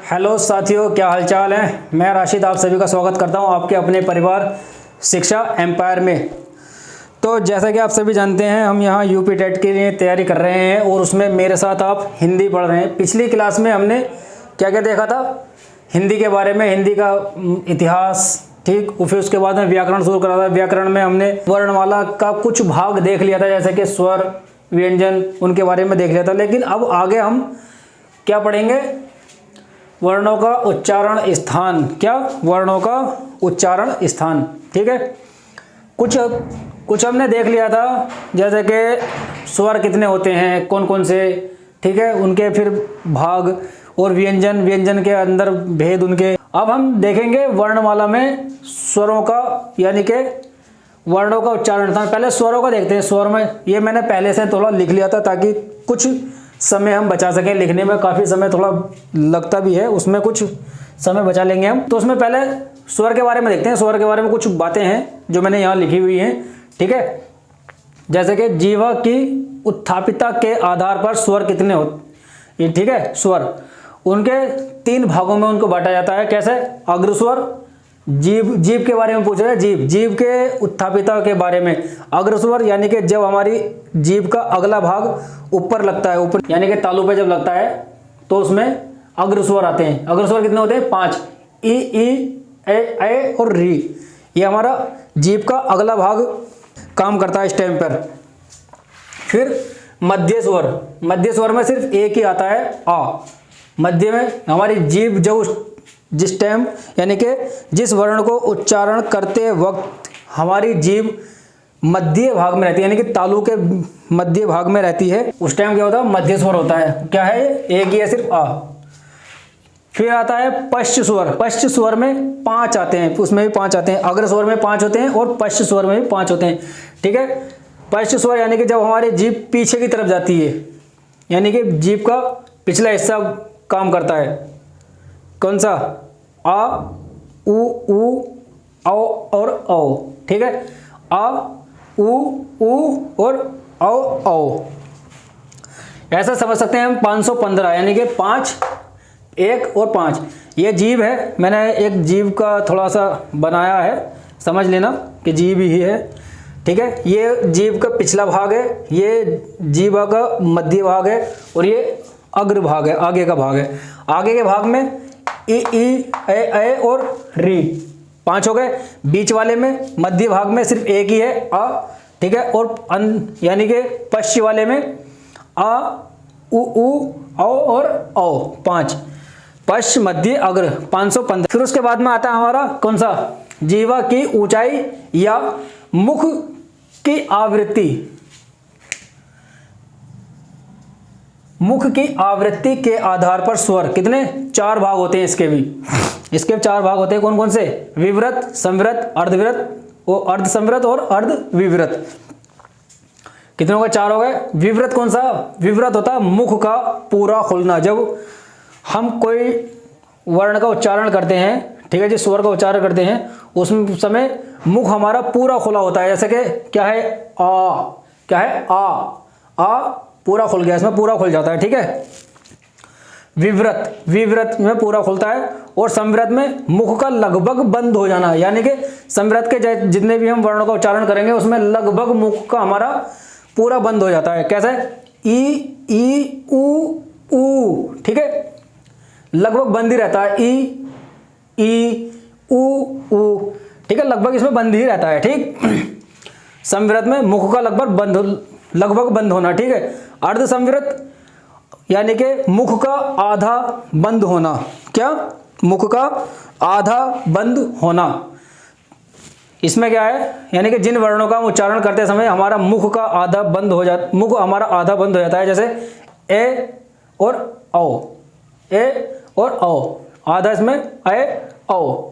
Hello साथियों, क्या हालचाल है। मैं राशिद आप सभी का स्वागत करता हूं आपके अपने परिवार शिक्षा एम्पायर में। तो जैसा कि आप सभी जानते हैं, हम यहां यूपी टेट के लिए तैयारी कर रहे हैं और उसमें मेरे साथ आप हिंदी पढ़ रहे हैं। पिछली क्लास में हमने क्या क्या देखा था, हिंदी के बारे में, हिंदी का इतिहास, ठीक। फिर उसके बाद में व्याकरण शुरू करा था। व्याकरण में हमने वर्णमाला का कुछ भाग देख लिया था, जैसे कि स्वर, व्यंजन, उनके बारे में देख लिया था। लेकिन अब आगे हम क्या पढ़ेंगे, वर्णों का उच्चारण स्थान। क्या? वर्णों का उच्चारण स्थान, ठीक है। कुछ हमने देख लिया था, जैसे कि स्वर कितने होते हैं, कौन कौन से, ठीक है, उनके फिर भाग, और व्यंजन के अंदर भेद उनके। अब हम देखेंगे वर्णमाला में स्वरों का, यानी कि वर्णों का उच्चारण स्थान। पहले स्वरों का देखते हैं। स्वर में ये मैंने पहले से थोड़ा लिख लिया था, ताकि कुछ समय हम बचा सकें। लिखने में काफ़ी समय थोड़ा लगता भी है, उसमें कुछ समय बचा लेंगे हम। तो उसमें पहले स्वर के बारे में देखते हैं। स्वर के बारे में कुछ बातें हैं जो मैंने यहाँ लिखी हुई हैं, ठीक है। जैसे कि जीवा की उत्थापिता के आधार पर स्वर कितने होते, ये ठीक है। स्वर उनके 3 भागों में उनको बांटा जाता है। कैसे? अग्रस्वर, जीव के बारे में पूछ रहे हैं। जीव के उत्थापिता के बारे में। अग्रस्वर यानी कि जब हमारी जीभ का अगला भाग ऊपर लगता है, ऊपर यानी कि तालू पे जब लगता है, तो उसमें अग्रस्वर आते हैं। अग्रस्वर कितने होते हैं? 5। ई, ए और री। ये हमारा जीभ का अगला भाग काम करता है इस टाइम पर। फिर मध्य स्वर में सिर्फ एक ही आता है, आ। मध्य में हमारी जीभ जब जिस टाइम, यानी कि जिस वर्ण को उच्चारण करते वक्त हमारी जीभ मध्य भाग में रहती है, यानी कि तालू के मध्य भाग में रहती है, उस टाइम क्या होता है? मध्य स्वर होता है। क्या है ये? एक ही है, सिर्फ आ। फिर आता है पश्च स्वर। पश्च स्वर में 5 आते हैं, उसमें भी 5 आते हैं। अग्र स्वर में 5 होते हैं और पश्च स्वर में भी 5 होते हैं, ठीक है। पश्च स्वर यानी कि जब हमारी जीभ पीछे की तरफ जाती है, यानी कि जीभ का पिछला हिस्सा काम करता है। कौन सा? आ, उ, औ और औ, ठीक है। आ, उ और औ। ऐसा समझ सकते हैं हम 515, यानी कि 5, 1 और 5। ये जीभ है। मैंने एक जीभ का थोड़ा सा बनाया है, समझ लेना कि जीभ ही है, ठीक है। ये जीभ का पिछला भाग है, ये जीभ का मध्य भाग है, और ये अग्र भाग है, आगे का भाग है। आगे के भाग में ई, ए और री, 5 हो गए। बीच वाले में, मध्य भाग में सिर्फ एक ही है, आ, ठीक है। और यानी कि पश्चिम वाले में आ, उ, औ और औ, 5। पश्च, मध्य, अग्र, 515। फिर उसके बाद में आता है हमारा कौन सा? जीवा की ऊंचाई या मुख की आवृत्ति। मुख की आवृत्ति के आधार पर स्वर कितने? 4 भाग होते हैं इसके भी। इसके 4 भाग होते हैं। कौन कौन से? विवृत, संवृत, अर्धसंवृत और अर्धविवृत। कितने हो गए? 4 हो गए। विवृत कौन सा? विवृत होता है मुख का पूरा खुलना। जब हम कोई वर्ण का उच्चारण करते हैं, ठीक है जी, स्वर का उच्चारण करते हैं, उस समय मुख हमारा पूरा खुला होता है। जैसे कि क्या है? आ। क्या है? आ पूरा खुल गया, इसमें पूरा खुल जाता है, ठीक है। विवृत में पूरा खुलता है। और संवृत में मुख का लगभग बंद हो जाना, यानी कि संवृत के जितने भी हम वर्णों का उच्चारण करेंगे, उसमें लगभग मुख का हमारा पूरा बंद हो जाता है। कैसे? ई, उ, ठीक है, लगभग बंद ही रहता है। ई, उ, ठीक है, लगभग इसमें बंद ही रहता है, ठीक। संवृत में मुख का लगभग बंद होना, ठीक है। अर्धसंवृत यानी कि मुख का आधा बंद होना। क्या? मुख का आधा बंद होना। इसमें क्या है? यानी कि जिन वर्णों का हम उच्चारण करते समय हमारा मुख का आधा बंद हो जाता, मुख हमारा आधा बंद हो जाता है। जैसे ए और औ, ए और औ, आधा इसमें ए, औ।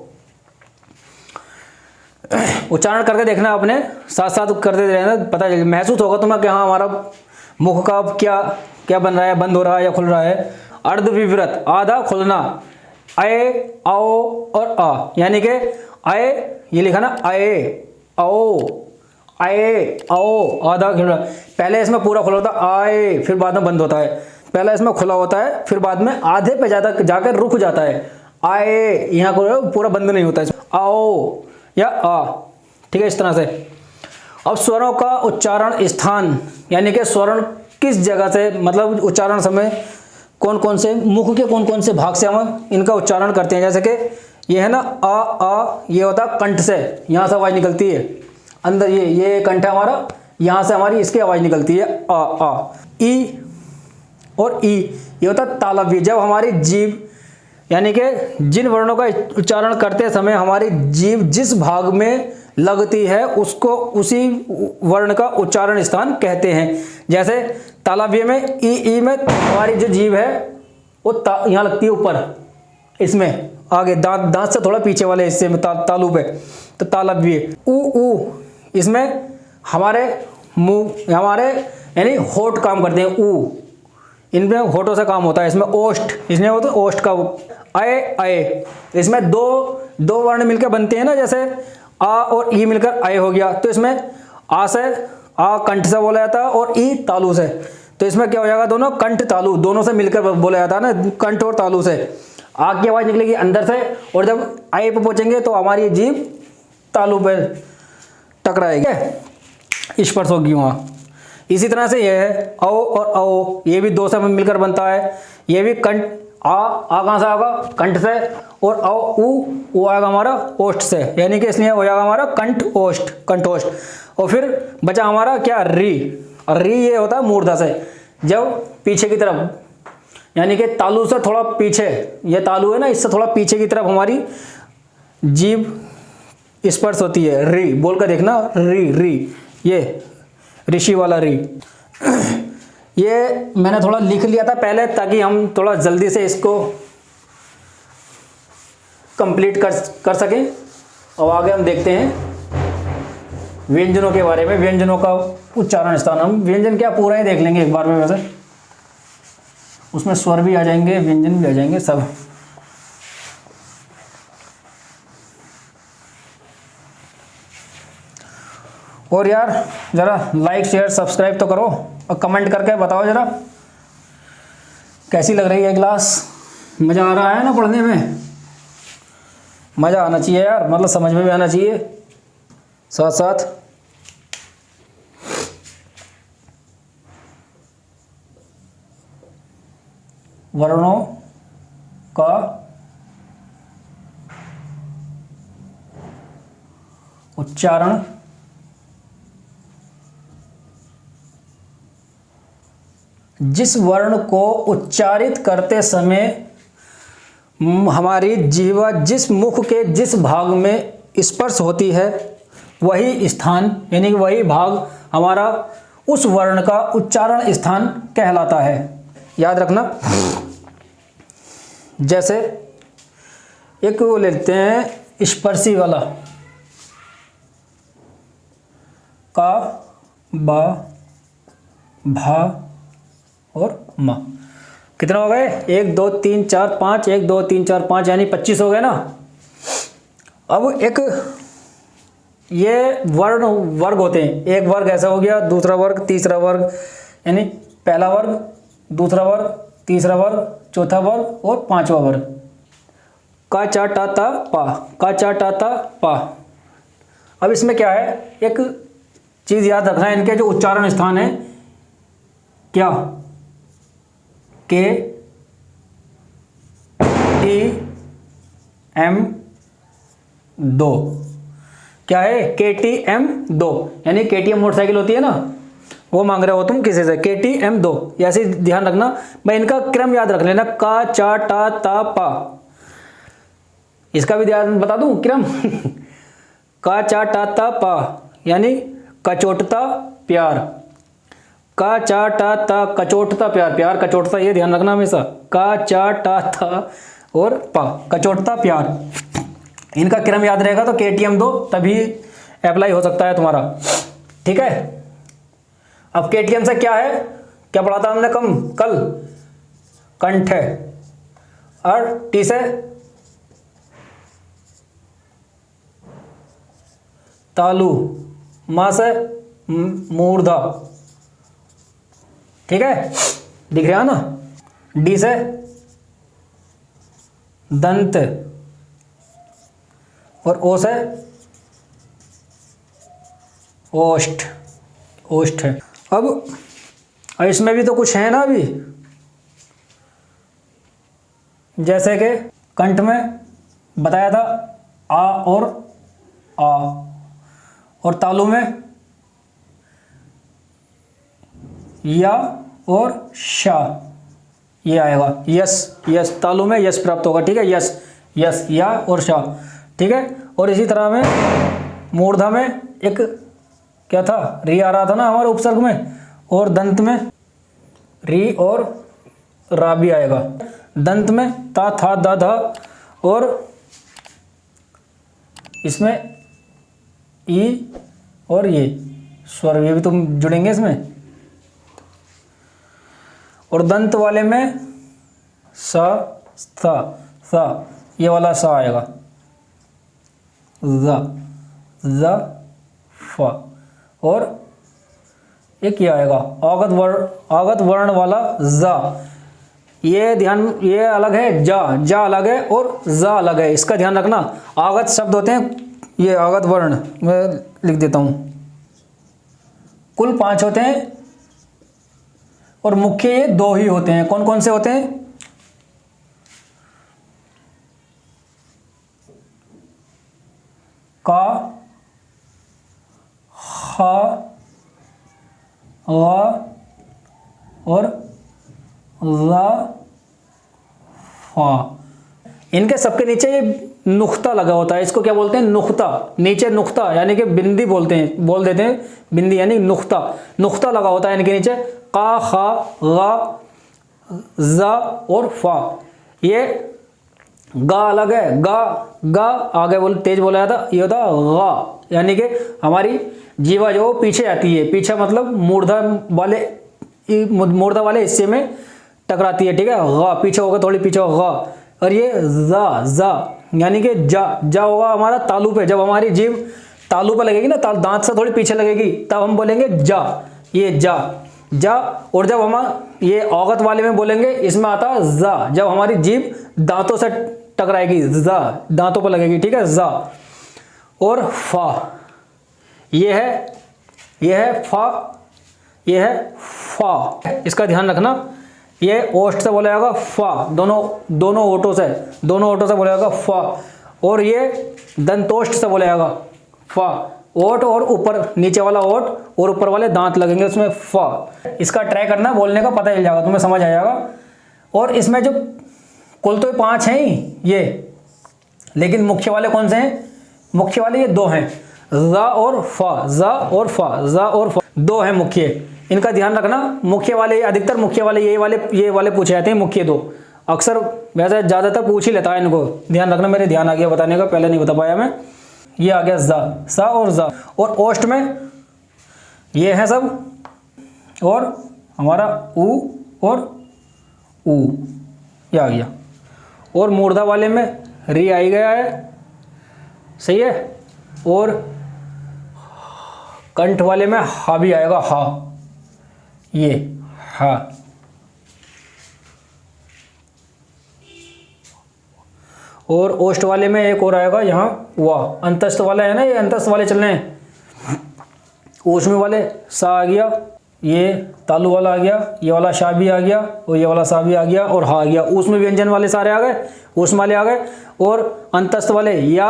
उच्चारण करके देखना, अपने साथ साथ करते रहना, पता चल महसूस होगा तुम्हें कि हाँ हमारा मुख का क्या क्या बन रहा है, बंद हो रहा है या खुल रहा है। अर्धविवृत, आधा खुलना। ए, औ और आ, यानी कि आए, ये लिखा ना, आए, औ, आए, औ, आधा खुल रहा है। पहले इसमें पूरा खुला होता है आए, फिर बाद में बंद होता है। पहला इसमें खुला होता है, फिर बाद में आधे पे जाकर रुक जाता है। आए यहाँ को पूरा बंद नहीं होता है, आओ या आ, ठीक है, इस तरह से। अब स्वरों का उच्चारण स्थान, यानी कि स्वर्ण किस जगह से, मतलब उच्चारण समय कौन कौन से मुख के कौन कौन से भाग से हम इनका उच्चारण करते हैं। जैसे कि ये है ना आ, ये होता है कंठ से, यहाँ से आवाज़ निकलती है अंदर, ये कंठ है हमारा, यहाँ से हमारी इसकी आवाज़ निकलती है आ। ई और ई, ये होता है तालव्य। जब हमारी जीभ, यानी कि जिन वर्णों का उच्चारण करते समय हमारी जीभ जिस भाग में लगती है उसको उसी वर्ण का उच्चारण स्थान कहते हैं। जैसे तालव्य में ई में हमारी जो जीभ है वो यहाँ लगती है ऊपर, इसमें आगे दांत से थोड़ा पीछे वाले हिस्से में तालु पे, तो तालव्य। ऊ इसमें हमारे मुंह, हमारे यानी होठ काम करते हैं, ऊ, इनमें होठों से काम होता है। इसमें ओष्ठ, इसमें होता है ओष्ठ का। अय, इसमें दो वर्ण मिलकर बनते हैं ना, जैसे आ और ई मिलकर अय हो गया, तो इसमें आ से, आ कंठ से बोला जाता है और ई तालु से, तो इसमें क्या हो जाएगा, दोनों कंठ तालु दोनों से मिलकर बोला जाता है ना, कंठ और तालु से। आ की आवाज़ निकलेगी अंदर से, और जब अय पे पहुंचेंगे तो हमारी जीभ तालु पे टकराएगी, स्पर्श होगी वहाँ। इसी तरह से यह है औ और औ, ये भी दो से मिलकर बनता है। ये भी कंठ, आ कहाँ से आएगा, कंठ से, और औ ऊ आएगा हमारा ओष्ठ से, यानी कि इसलिए हो जाएगा हमारा कंठ ओष्ठ। और फिर बचा हमारा क्या, री। और री ये होता है मूर्धा से, जब पीछे की तरफ, यानी कि तालु से थोड़ा पीछे, ये तालु है ना, इससे थोड़ा पीछे की तरफ हमारी जीभ स्पर्श होती है। री बोल कर देखना, री, ये ऋषि वाला री। ये मैंने थोड़ा लिख लिया था पहले, ताकि हम थोड़ा जल्दी से इसको कंप्लीट कर सकें। और आगे हम देखते हैं व्यंजनों के बारे में, व्यंजनों का उच्चारण स्थान। हम व्यंजन क्या पूरा ही देख लेंगे एक बार में, वैसे उसमें स्वर भी आ जाएंगे, व्यंजन भी आ जाएंगे सब। और यार ज़रा लाइक शेयर सब्सक्राइब तो करो, और कमेंट करके बताओ ज़रा कैसी लग रही है क्लास। मज़ा आ रहा है ना पढ़ने में? मज़ा आना चाहिए यार, मतलब समझ में भी आना चाहिए साथ साथ। वर्णों का उच्चारण जिस वर्ण को उच्चारित करते समय हमारी जीवा जिस मुख के जिस भाग में स्पर्श होती है, वही स्थान, यानी कि वही भाग हमारा उस वर्ण का उच्चारण स्थान कहलाता है। याद रखना। जैसे एक वो लेते हैं स्पर्शी वाला, का, बा, भा और मा। कितना हो गए? 1 2 3 4 5, 1 2 3 4 5, यानी 25 हो गए ना। अब एक ये वर्ग होते हैं, एक वर्ग ऐसा हो गया, दूसरा वर्ग, तीसरा वर्ग, यानी पहला वर्ग, दूसरा वर्ग, तीसरा वर्ग, चौथा वर्ग और पांचवा वर्ग। का चा टा ता पा, का चा टा ता पा। अब इसमें क्या है, एक चीज़ याद रखना है, इनके जो उच्चारण स्थान है, क्या, के टी एम 2, क्या है, के टी एम 2, यानी के टी एम मोटरसाइकिल होती है ना, वो मांग रहे हो तुम किसी से, के टी एम 2, ऐसे ध्यान रखना। मैं इनका क्रम याद रख लेना, का चा टा ता पा, इसका भी ध्यान बता दूं क्रम। का चा टा ता पा, यानी कचोटता प्यार, का चा टा ता कचोटता प्यार, प्यार कचोटता, ये ध्यान रखना हमेशा। का चा टा ता और पा, कचोटता प्यार, इनका क्रम याद रहेगा तो KTM 2 तभी अप्लाई हो सकता है तुम्हारा, ठीक है। अब KTM से क्या है, क्या पढ़ा था हमने कल, कंठ है, और टी से तालु, मा से मूर्धा, ठीक है, दिख रहा है ना। डी से दंत, और ओ से ओष्ठ, ओष्ठ है। अब इसमें भी तो कुछ है ना अभी, जैसे कि कंठ में बताया था आ और आ, और तालु में या और शा, ये आएगा यस, यस तालु में यस प्राप्त होगा, ठीक है, यस यस या और शा, ठीक है। और इसी तरह में मूर्धा में एक क्या था, री आ रहा था ना हमारे उपसर्ग में, और दंत में री और रा भी आएगा, दंत में ता था दा धा, और इसमें ई और ये स्वर, ये भी तुम जुड़ेंगे इसमें, और दंत वाले में सा सा सा, ये वाला सा आएगा, ज़ ज़ फ, और एक ये आएगा आगत वर्ण वाला ज़, ये ध्यान, ये अलग है, जा अलग है और ज़ अलग है, इसका ध्यान रखना। आगत शब्द होते हैं, ये आगत वर्ण मैं लिख देता हूँ, कुल 5 होते हैं और मुख्य ये 2 ही होते हैं। कौन कौन से होते हैं? का, हा, वा और ला, फा। इनके सबके नीचे ये नुक्ता लगा होता है, इसको क्या बोलते हैं? नुक्ता। नीचे नुक्ता यानी कि बिंदी बोल देते हैं, बिंदी यानी नुक्ता, नुक्ता लगा होता है इनके नीचे। का, खा, गा, जा और फा। ये गा अलग है, गा आगे तेज बोला जाता, ये होता गा, यानी कि हमारी जीवा जो पीछे आती है, पीछे मतलब मूर्धा वाले हिस्से में टकराती है, ठीक है, गा पीछे होगा, थोड़ी पीछे होगा। और ये जा यानी कि जा होगा हमारा तालू पे, जब हमारी जीभ तालू पे लगेगी ना, दांत से थोड़ी पीछे लगेगी, तब हम बोलेंगे जा, ये जा। और जब हम ये औगत वाले में बोलेंगे, इसमें आता जा, जब हमारी जीभ दांतों से टकराएगी, जा दांतों पर लगेगी, ठीक है, जा। और फा, ये है फा, ये है फा, इसका ध्यान रखना। ये ओष्ठ से बोला जाएगा फा, दोनों ओठों से बोला जाएगा फा। और ये दंतोष्ठ से बोला जाएगा फा, ओठ और ऊपर नीचे वाला ओठ और ऊपर वाले दांत लगेंगे उसमें फा। इसका ट्राई करना, बोलने का पता चल जाएगा, तुम्हें समझ आ जाएगा। और इसमें जो कुल तो 5 हैं ही ये, लेकिन मुख्य वाले कौन से हैं? मुख्य वाले ये 2 हैं, जा और फा, जा और फा 2 हैं मुख्य, इनका ध्यान रखना। मुख्य वाले, अधिकतर मुख्य वाले ये वाले पूछे जाते हैं, मुख्य 2 अक्सर, वैसे ज़्यादातर पूछ ही लेता है इनको, ध्यान रखना। मेरे ध्यान आ गया बताने का, पहले नहीं बता पाया मैं। ये आ गया सा और जा। और ओष्ठ में ये है सब, और हमारा ऊ और ऊ, ये आ गया। और मूर्धा वाले में री आई गया है, सही है। और कंठ वाले में हा भी आएगा, हा, ये हा। और ओष्ठ वाले में एक और आएगा यहाँ, वाह। अंतस्थ वाला है ना, ये अंतस्थ वाले चल रहे हैं। ऊष्मी वाले सा आ गया, ये तालु वाला आ गया, ये वाला शा भी आ गया, और ये वाला सा भी आ गया, और हा आ गया। ऊष्मी व्यंजन वाले सारे आ गए, ऊष्म वाले आ गए। और अंतस्थ वाले या,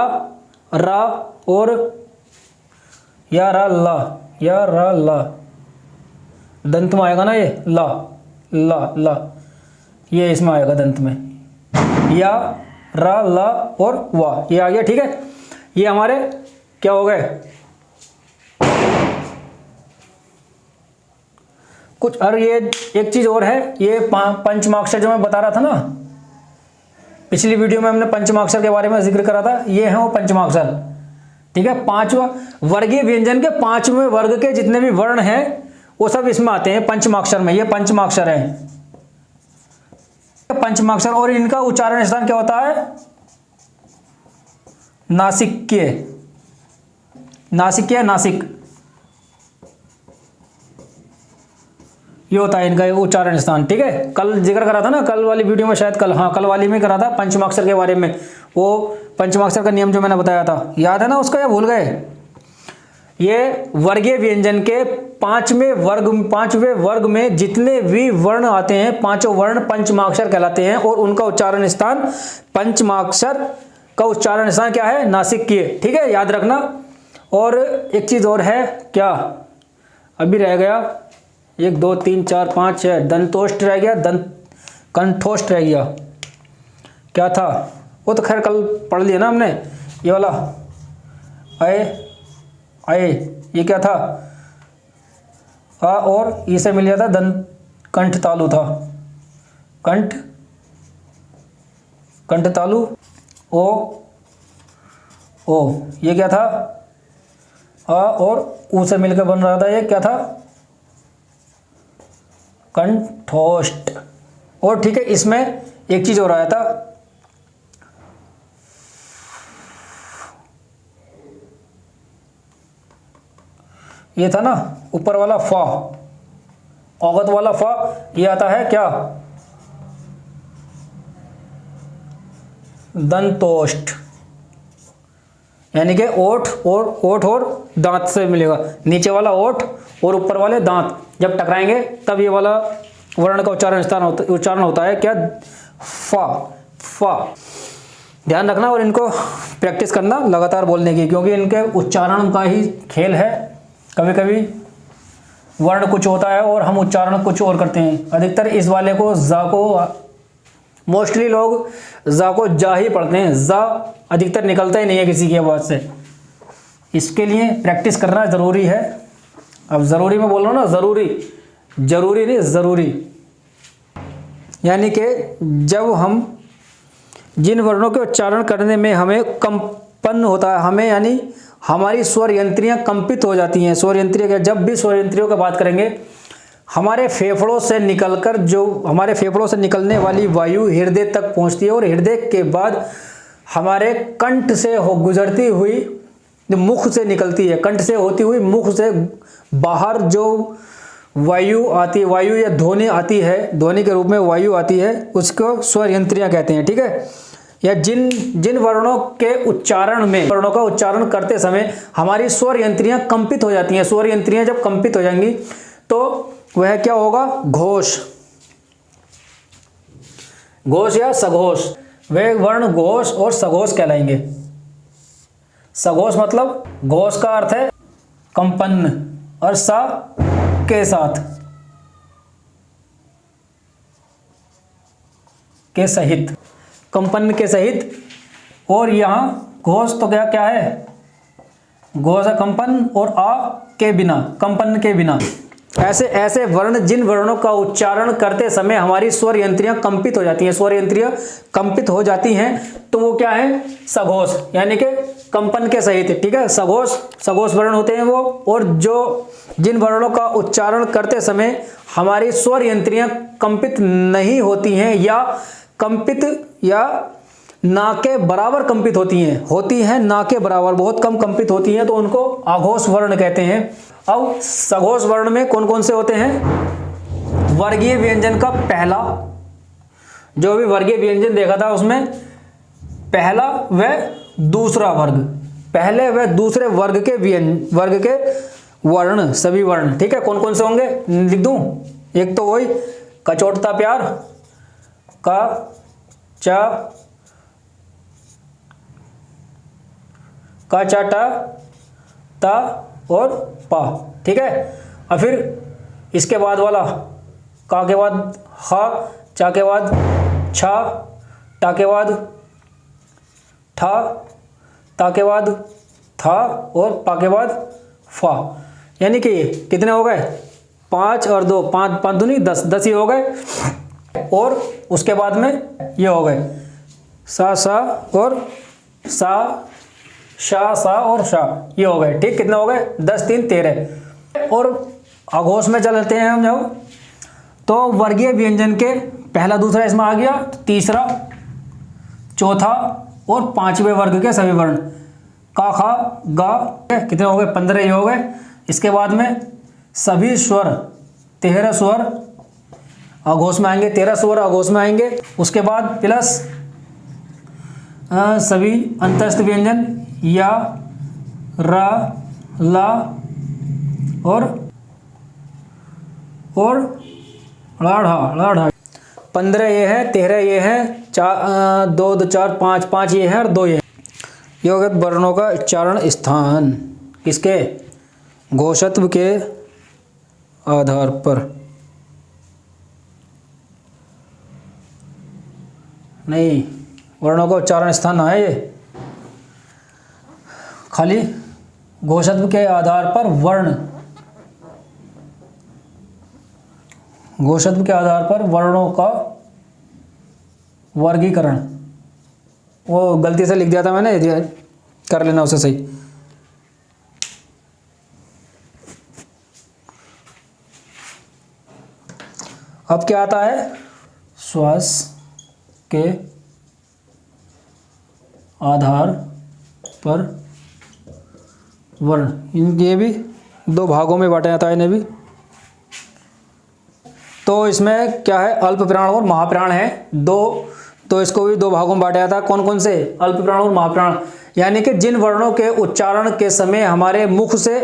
रा और या, रा, ला, या, रा, ला। दंत में आएगा ना ये ला, ला, ये इसमें आएगा दंत में, या, रा, ला और वा, ये आ गया, ठीक है। ये हमारे क्या हो गए कुछ। और ये एक चीज और है, ये पंचमाक्षर जो मैं बता रहा था ना, पिछली वीडियो में हमने पंचमाक्षर के बारे में जिक्र करा था, ये है वो पंचमाक्षर, ठीक है। 5वां वर्गीय व्यंजन के 5वें वर्ग के जितने भी वर्ण हैं वो सब इसमें आते हैं पंचमाक्षर में, ये पंचमाक्षर है, पंचमाक्षर। और इनका उच्चारण स्थान क्या होता है? नासिक्य, नासिक। ये होता है इनका उच्चारण स्थान। ठीक है, कल जिक्र करा था ना, कल वाली वीडियो में शायद, कल वाली में करा था पंचमाक्षर के बारे में। वो पंचमाक्षर का नियम जो मैंने बताया था, याद है ना उसका, या भूल गए? ये वर्गीय व्यंजन के पांचवें वर्ग में जितने भी वर्ण आते हैं, पांचों वर्ण पंचमाक्षर कहलाते हैं और उनका उच्चारण स्थान, पंचमाक्षर का उच्चारण स्थान क्या है? नासिक्य। ठीक है, याद रखना। और एक चीज और है, क्या अभी रह गया? 1 2 3 4 5 6 दंतोष्ट रह गया, कंठोष्ट रह गया। क्या था वो? तो खैर कल पढ़ लिया ना हमने, ये वाला अय, ये क्या था? आ और ई से मिल गया था, कंठ तालु था, कंठ तालु। ओ ये क्या था? आ और ऊ से मिलकर बन रहा था, ये क्या था? कंठोष्ट। और ठीक है, इसमें एक चीज और आया था, ये था ना ऊपर वाला फा, औगत वाला फा, ये आता है क्या? दंतोष्ट। यानी कि ओठ और दांत से मिलेगा, नीचे वाला ओठ और ऊपर वाले दांत जब टकराएंगे तब ये वाला वर्ण का उच्चारण होता है क्या? फा। ध्यान रखना और इनको प्रैक्टिस करना लगातार बोलने की, क्योंकि इनके उच्चारण का ही खेल है। कभी कभी वर्ण कुछ होता है और हम उच्चारण कुछ और करते हैं। अधिकतर इस वाले को जा को, मोस्टली लोग जा को जा ही पढ़ते हैं, जा अधिकतर निकलता ही नहीं है किसी की आवाज़ से। इसके लिए प्रैक्टिस करना ज़रूरी है। अब ज़रूरी मैं बोल रहा हूँ ना, ज़रूरी नहीं, ज़रूरी। यानी कि जब हम जिन वर्णों के उच्चारण करने में हमें कंपन होता है, हमें यानी हमारी स्वर यंत्रियाँ कंपित हो जाती हैं। स्वर यंत्रियाँ क्या? जब भी स्वर यंत्रियों की बात करेंगे, हमारे फेफड़ों से निकलकर जो हमारे फेफड़ों से निकलने वाली वायु हृदय तक पहुंचती है और हृदय के बाद हमारे कंठ से गुजरती हुई मुख से निकलती है, कंठ से होती हुई मुख से बाहर जो वायु आती है, वायु या ध्वनि आती है, ध्वनि के रूप में वायु आती है, उसको स्वर यंत्रियाँ कहते हैं। ठीक है, या जिन वर्णों के उच्चारण में, वर्णों का उच्चारण करते समय हमारी स्वर यंत्रियाँ कंपित हो जाती हैं। स्वर यंत्रियाँ जब कंपित हो जाएंगी तो वह क्या होगा? घोष या सघोष। वे वर्ण घोष और सघोष कहलाएंगे। सघोष मतलब घोष का अर्थ है कंपन और सा के साथ, के सहित, कंपन के सहित। और यहां घोष तो क्या है? घोष कंपन और आ के बिना, कंपन के बिना। ऐसे वर्ण, जिन वर्णों का उच्चारण करते समय हमारी स्वर यंत्रियां कंपित हो जाती हैं, स्वर यंत्रियां कंपित हो जाती हैं, तो वो क्या है? सघोष, यानी कि कंपन के सहित। ठीक है, सघोष वर्ण होते हैं वो। और जिन वर्णों का उच्चारण करते समय हमारी स्वर यंत्रियां कंपित नहीं होती हैं या ना के बराबर कंपित होती हैं ना के बराबर, बहुत कम कंपित होती हैं, तो उनको आघोष वर्ण कहते हैं। अब सघोष वर्ण में कौन कौन से होते हैं? वर्गीय व्यंजन का पहला, जो भी वर्गीय व्यंजन देखा था उसमें पहला व दूसरा वर्ग, पहले व दूसरे वर्ग के वर्ण, सभी वर्ण। ठीक है, कौन कौन से होंगे लिख दूं? एक तो वही कचोटता प्यार, का चा ता और पा। ठीक है, और फिर इसके बाद वाला का के बाद हा, चा के बाद छा, टा के बाद ठा, ता के बाद था और पा के बाद फा। यानी कि कितने हो गए? 5 और 2, 5 दूनी 10 ही हो गए। और उसके बाद में ये हो गए सा और सा, शा, सा और शा, ये हो गए। ठीक, कितने हो गए? 10 3 13। और आघोष में चलते हैं हम जब, तो वर्गीय व्यंजन के पहला दूसरा इसमें आ गया, तीसरा चौथा और पांचवें वर्ग के सभी वर्ण, का खा गा, कितने हो गए? 15 ही हो गए। इसके बाद में सभी स्वर, 13 स्वर अघोष में आएंगे, 13 स्वर अघोष में आएंगे। उसके बाद प्लस सभी अंतस्थ व्यंजन या, रा, ला और ढ़ा। 15 ये है, 13 ये है, 2 2 4 5 5 ये है और 2 ये है। योगत वर्णों का उच्चारण स्थान किसके? घोषत्व के आधार पर। नहीं, वर्णों का उच्चारण स्थान ना है ये, खाली घोषत्व के आधार पर वर्ण, घोषत्व के आधार पर वर्णों का वर्गीकरण। वो गलती से लिख दिया था मैंने, कर लेना उसे सही। अब क्या आता है? श्वास के आधार पर वर्ण। ये भी 2 भागों में बांटा जाता है इन्हें भी। तो इसमें क्या है? अल्प प्राण और महाप्राण है 2, तो इसको भी 2 भागों में बांटा जाता है। कौन कौन से? अल्प प्राण और महाप्राण। यानी कि जिन वर्णों के उच्चारण के समय हमारे मुख से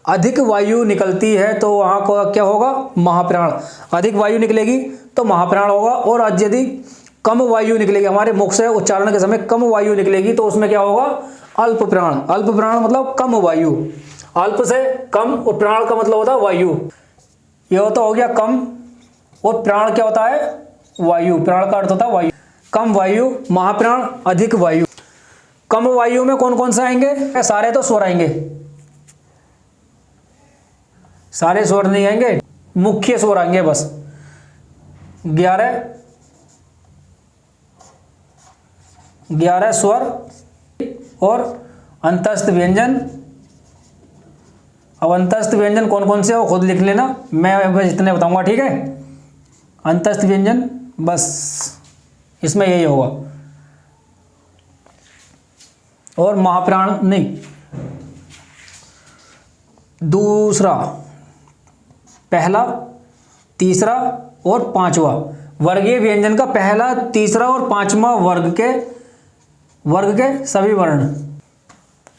अधिक वायु निकलती है तो वहाँ को क्या होगा? महाप्राण। अधिक वायु निकलेगी तो महाप्राण होगा, और यदि कम वायु निकलेगी, हमारे मुख से उच्चारण के समय कम वायु निकलेगी तो उसमें क्या होगा? अल्प प्राण। अल्प प्राण मतलब कम वायु। अल्प से कम और प्राण का मतलब होता है वायु। ये होता हो गया कम, और प्राण क्या होता है? वायु। प्राण का अर्थ होता है वायु। कम वायु, महाप्राण, अधिक वायु। कम वायु में कौन कौन से आएंगे? सारे तो स्वर आएंगे, सारे स्वर नहीं आएंगे, मुख्य स्वर आएंगे बस। 11 स्वर और अंतस्थ व्यंजन। अब अंतस्थ व्यंजन कौन कौन से हो खुद लिख लेना, मैं बस इतने बताऊंगा, ठीक है? अंतस्थ व्यंजन बस इसमें यही होगा, और महाप्राण नहीं। दूसरा, पहला, तीसरा और पांचवा वर्गीय व्यंजन का पहला, तीसरा और पांचवा वर्ग के सभी वर्ण,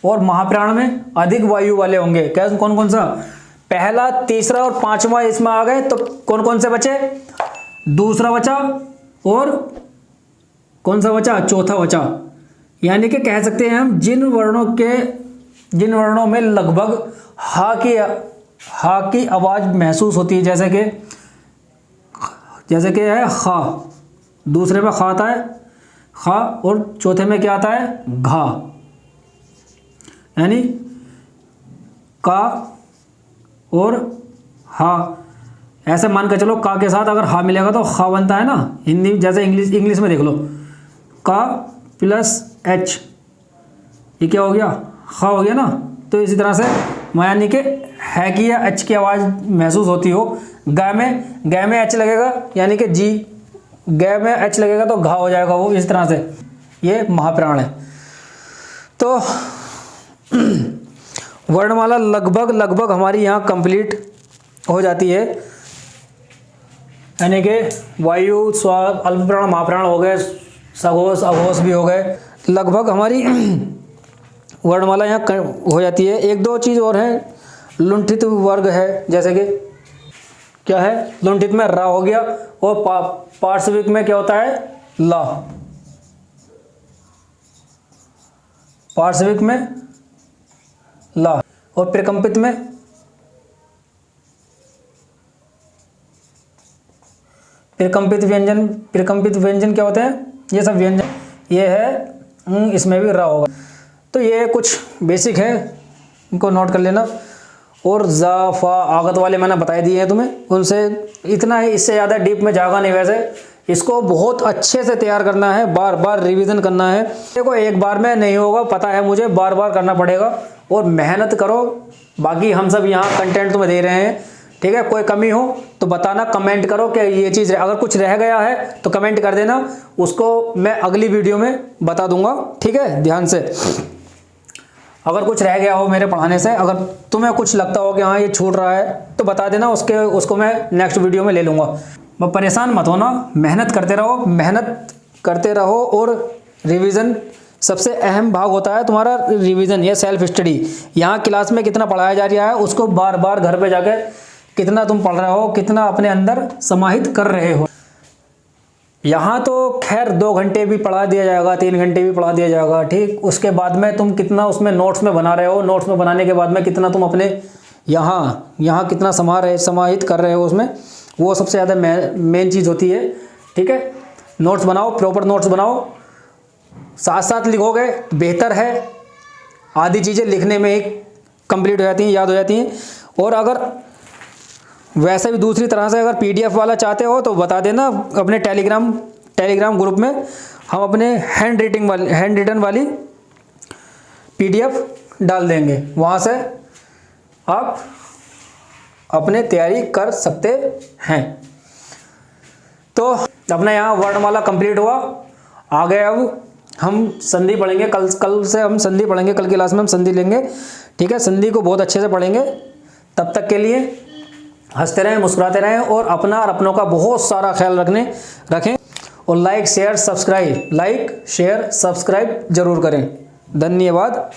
और महाप्राण में अधिक वायु वाले होंगे। क्या? कौन कौन सा? पहला, तीसरा और पांचवा इसमें आ गए, तो कौन कौन से बचे? दूसरा बचा, और कौन सा बचा? चौथा बचा। यानी कि कह सकते हैं हम जिन वर्णों में लगभग हा की आवाज महसूस होती है, जैसे कि है खा, दूसरे में खा आता है खा, और चौथे में क्या आता है? घा। यानी का और हा, ऐसे मान कर चलो, का के साथ अगर हा मिलेगा तो खा बनता है ना। हिंदी जैसे इंग्लिश में देख लो, का प्लस एच, ये क्या हो गया? खा हो गया ना। तो इसी तरह से यानी कि है कि या एच की आवाज़ महसूस होती हो। ग में एच लगेगा, यानी कि जी, ग में एच लगेगा तो घा हो जाएगा वो। इस तरह से ये महाप्राण है। तो वर्णमाला लगभग हमारी यहाँ कंप्लीट हो जाती है। यानी कि वायु, श्वास, अल्प प्राण, महाप्राण हो गए, सघोष, अघोष भी हो गए। लगभग हमारी वर्णमाला यहाँ हो जाती है। 1-2 चीज़ और है, लुंठित वर्ग है, जैसे कि क्या है? लुंठित में रा हो गया, और पार्श्विक में क्या होता है? ला। पार्श्विक में ला, और प्रकंपित व्यंजन क्या होते हैं? ये सब व्यंजन, ये है इसमें भी रा होगा। तो ये कुछ बेसिक है, इनको नोट कर लेना। और जा, फा, आगत वाले मैंने बता दिए हैं तुम्हें, उनसे इतना ही, इससे ज़्यादा डीप में जागा नहीं। वैसे इसको बहुत अच्छे से तैयार करना है, बार बार रिवीजन करना है। देखो एक बार में नहीं होगा, पता है मुझे, बार बार करना पड़ेगा, और मेहनत करो। बाकी हम सब यहाँ कंटेंट तुम्हें दे रहे हैं, ठीक है? कोई कमी हो तो बताना, कमेंट करो कि ये चीज़, अगर कुछ रह गया है तो कमेंट कर देना, उसको मैं अगली वीडियो में बता दूंगा, ठीक है? ध्यान से, अगर कुछ रह गया हो मेरे पढ़ाने से, अगर तुम्हें कुछ लगता हो कि हाँ ये छूट रहा है तो बता देना, उसको मैं नेक्स्ट वीडियो में ले लूँगा। परेशान मत होना, मेहनत करते रहो और रिवीजन सबसे अहम भाग होता है तुम्हारा रिवीजन या सेल्फ स्टडी। यहाँ क्लास में कितना पढ़ाया जा रहा है उसको बार बार घर पे जाकर कितना तुम पढ़ रहे हो, कितना अपने अंदर समाहित कर रहे हो। यहाँ तो खैर 2 घंटे भी पढ़ा दिया जाएगा, 3 घंटे भी पढ़ा दिया जाएगा, ठीक। उसके बाद में तुम कितना उसमें नोट्स में बना रहे हो, नोट्स में बनाने के बाद में कितना तुम अपने यहाँ कितना समाहित कर रहे हो उसमें, वो सबसे ज़्यादा मेन चीज़ होती है, ठीक है। नोट्स बनाओ, प्रॉपर नोट्स बनाओ, साथ साथ लिखोगे बेहतर है। आधी चीज़ें लिखने में ही कंप्लीट हो जाती हैं, याद हो जाती हैं। और अगर वैसे भी दूसरी तरह से अगर PDF वाला चाहते हो तो बता देना, अपने टेलीग्राम ग्रुप में हम अपने हैंड रिटन वाली PDF डाल देंगे, वहाँ से आप अपने तैयारी कर सकते हैं। तो अपना यहाँ वर्णमाला कंप्लीट हुआ। आगे अब हम संधि पढ़ेंगे, कल से हम संधि पढ़ेंगे, कल की क्लास में हम संधि लेंगे, ठीक है। संधि को बहुत अच्छे से पढ़ेंगे। तब तक के लिए हंसते रहें, मुस्कुराते रहें और अपना और अपनों का बहुत सारा ख्याल रखें और लाइक शेयर सब्सक्राइब जरूर करें। धन्यवाद।